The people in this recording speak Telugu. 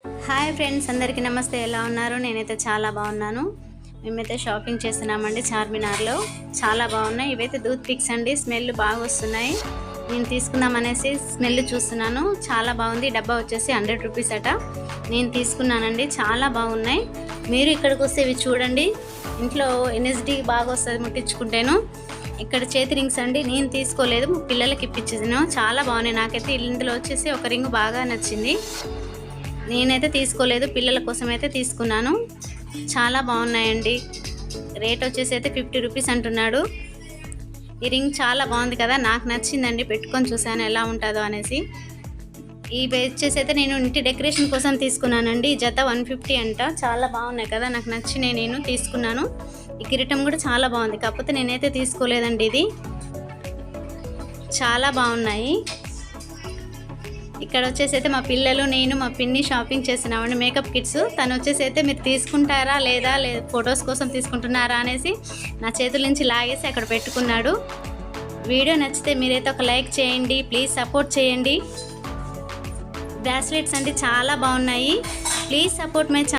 హాయ్ ఫ్రెండ్స్, అందరికీ నమస్తే. ఎలా ఉన్నారు? నేనైతే చాలా బాగున్నాను. మేమైతే షాపింగ్ చేస్తున్నామండి చార్మినార్లో. చాలా బాగున్నాయి. ఇవైతే దూత్ పిక్స్ అండి. స్మెల్ బాగా వస్తున్నాయి. నేను తీసుకుందామనేసి స్మెల్ చూస్తున్నాను. చాలా బాగుంది. డబ్బా వచ్చేసి 100 రూపీస్ అట. నేను తీసుకున్నానండి. చాలా బాగున్నాయి. మీరు ఇక్కడికి వస్తే ఇవి చూడండి. ఇంట్లో ఎన్ఎస్డి బాగా వస్తుంది ముట్టించుకుంటేను. ఇక్కడ చేతి రింగ్స్ అండి. నేను తీసుకోలేదు, పిల్లలకి ఇప్పించాను. చాలా బాగున్నాయి. నాకైతే ఇందులో వచ్చేసి ఒక రింగ్ బాగా నచ్చింది. నేనైతే తీసుకోలేదు, పిల్లల కోసం అయితే తీసుకున్నాను. చాలా బాగున్నాయండి. రేట్ వచ్చేసి అయితే 50 రూపీస్ అంటున్నాడు. ఈ రింగ్ చాలా బాగుంది కదా, నాకు నచ్చిందండి. పెట్టుకొని చూశాను ఎలా ఉంటుందో అనేసి. ఈ వచ్చేసి అయితే నేను ఇంటి డెకరేషన్ కోసం తీసుకున్నానండి. ఈ జత 150 అంట. చాలా బాగున్నాయి కదా, నాకు నచ్చినాయి, నేను తీసుకున్నాను. ఈ కిరీటం కూడా చాలా బాగుంది, కాకపోతే నేనైతే తీసుకోలేదండి. ఇది చాలా బాగున్నాయి. ఇక్కడ వచ్చేసి అయితే మా పిల్లలు, నేను, మా పిన్ని షాపింగ్ చేస్తున్నామండి. Makeup kits. తను వచ్చేసి అయితే మీరు తీసుకుంటారా లేదా, ఫొటోస్ కోసం తీసుకుంటున్నారా అనేసి నా చేతుల నుంచి లాగేసి అక్కడ పెట్టుకున్నాడు. వీడియో నచ్చితే మీరైతే ఒక లైక్ చేయండి, ప్లీజ్ సపోర్ట్ చేయండి. బ్రాస్లెట్స్ అంటే చాలా బాగున్నాయి. Please support my channel.